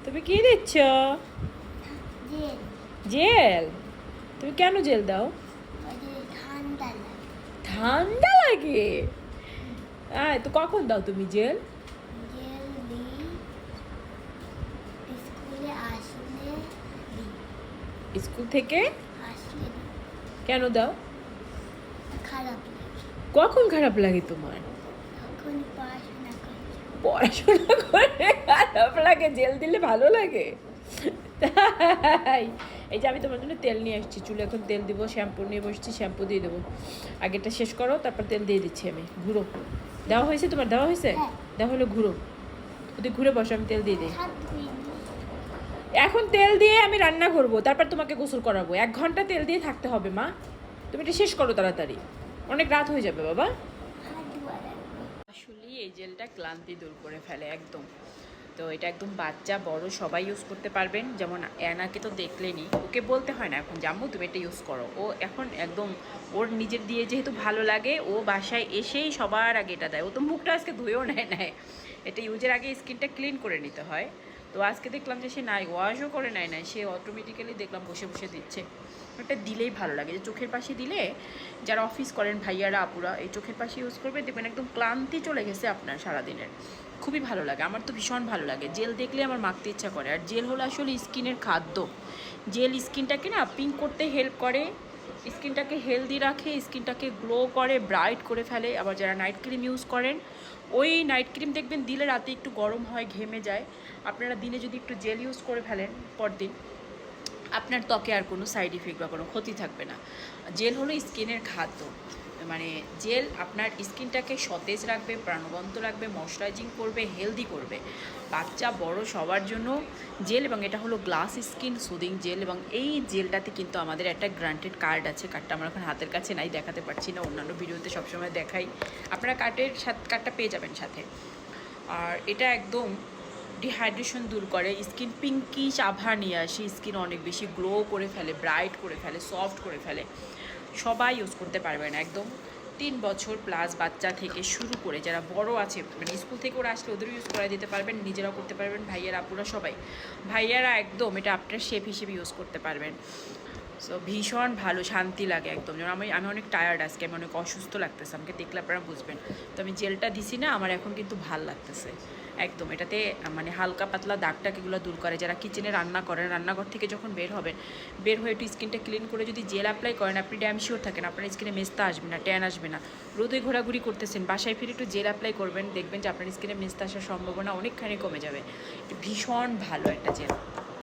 তুমি কি দিচ্ছ? জেল। জেল? তুমি কেন জেল দাও? ঠান্ডা লাগে। ঠান্ডা লাগে? তো কখন দাও তুমি জেল? জেল দিই স্কুলে আসলে দিই। স্কুল থেকে আসলে দিই। কেন দাও? খারাপ লাগে। কখন খারাপ লাগে তোমার? তখন পড়াশোনা করি। পড়াশোনা করে খারাপ লাগে, জেল দিলে ভালো লাগে? তাই? এই যে আমি তোমার জন্য তেল নিয়ে আসছি, চুলে এখন তেল দিব, শ্যাম্পু নিয়ে বসছি, শ্যাম্পু দিয়ে দেবো। আগেরটা শেষ করো, তারপর তেল দিয়ে দিচ্ছি আমি। ঘুরো। দেওয়া হয়েছে তোমার? দেওয়া হয়েছে? হ্যাঁ। দেওয়া হলে ঘুরো। যদি ঘুরে বসো, আমি তেল দিয়ে দিই। হাত ধুইনি। এখন তেল দিয়ে আমি রান্না করব, তারপর তোমাকে গোসল করাবো। 1 ঘন্টা তেল দিয়ে থাকতে হবে মা। তুমি এটা শেষ করো তাড়াতাড়ি, অনেক রাত হয়ে যাবে বাবা। হাত ধোয়া লাগবে। আসলে এই জেলটা ক্লান্তি দূর করে ফেলে একদম। তো এটা একদম বাচ্চা বড় সবাই ইউজ করতে পারবেন। যেমন অ্যানাকে তো দেখলেনি, ওকে বলতে হয় না এখন জাম্মু তুমি এটা ইউজ করো। ও এখন একদম ওর নিজের দিয়ে যেহেতু ভালো লাগে, ও বাসায় এসেই সবার আগে এটা দেয়। ও তো মুখটা আজকে ধুয়েও নেয়। এটা ইউজের আগে স্কিনটা ক্লিন করে নিতে হয়। তো আজকে দেখলাম যে সে নাই ওয়াশও করে নেয়, সে অটোমেটিক্যালি দেখলাম বসে বসে দিচ্ছে। এটা দিলেই ভালো লাগে, যে চোখের পাশে দিলে, যারা অফিস করেন ভাইয়ারা আপুরা এই চোখের পাশে ইউজ করবে, দেখবেন একদম ক্লান্তি চলে গেছে আপনার সারাদিনের। খুবই ভালো লাগে, আমার তো ভীষণ ভালো লাগে। জেল দেখলে আমার মাখতে ইচ্ছা করে। আর জেল হলো আসলে স্কিনের খাদ্য। জেল স্কিনটাকে না পিঙ্ক করতে হেল্প করে, স্কিনটাকে হেলদি রাখে, স্কিনটাকে গ্লো করে, ব্রাইট করে ফেলে। আবার যারা নাইট ক্রিম ইউজ করেন, ওই নাইট ক্রিম দেখবেন দিলে রাতে একটু গরম হয়, ঘেমে যায়। আপনারা দিনে যদি একটু জেল ইউজ করে ফেলেন পরদিন, আপনার ত্বকে আর কোনো সাইড ইফেক্ট বা কোনো ক্ষতি থাকবে না। জেল হলো স্কিনের খাদ্য। মানে জেল আপনার স্কিনটাকে সতেজ রাখবে, প্রাণবন্ত রাখবে, ময়শ্চারাইজিং করবে, হেলদি করবে। বাচ্চা বড় সবার জন্য জেল। এবং এটা হলো গ্লাস স্কিন সুদিং জেল। এবং এই জেলটাতে কিন্তু আমাদের একটা গ্রান্টেড কার্ড আছে। কার্ডটা আমার এখন হাতের কাছে নাই, দেখাতে পারছি না, অন্যান্য ভিডিওতে সবসময় দেখাই। আপনারা কার্ডটা পেয়ে যাবেন সাথে। আর এটা একদম ডিহাইড্রেশন দূর করে, স্কিন পিঙ্কিশ আভা নিয়ে আসে, স্কিন অনেক বেশি গ্লো করে ফেলে, ব্রাইট করে ফেলে, সফট করে ফেলে। সবাই ইউজ করতে পারবেন একদম। 3 বছর প্লাস বাচ্চা থেকে শুরু করে যারা বড় আছে, মানে স্কুল থেকে ওরা আসলে ওদেরও ইউজ করা দিতে পারবেন, নিজেরাও করতে পারবেন, ভাইয়ারা আপুরা সবাই। ভাইয়ারা একদম এটা আফটার শেপ হিসেবে ইউজ করতে পারবেন। সো ভীষণ ভালো, শান্তি লাগে একদম। যেমন আমি অনেক টায়ার্ড, আজকে আমি অনেক অসুস্থ লাগতেছে, আমাকে দেখলে আপনারা বুঝবেন। তো আমি জেলটা দিছি না, আমার এখন কিন্তু ভাল লাগতেছে একদম। এটাতে মানে হালকা পাতলা দাগটাকেগুলো দূর করে। যারা কিচেনে রান্না করেন, রান্নাঘর থেকে যখন বের হবেন, বের হয়ে একটু স্কিনটা ক্লিন করে যদি জেল অ্যাপ্লাই করেন, আপনি ড্যাম শিওর থাকেন আপনার স্কিনে মেস্তা আসবে না, ট্যান আসবে না। রোদে ঘোরাঘুরি করতেছেন, বাসায় ফিরে একটু জেল অ্যাপ্লাই করবেন, দেখবেন যে আপনার স্কিনে মেস্তা আসার সম্ভাবনা অনেকখানি কমে যাবে। ভীষণ ভালো একটা জেল।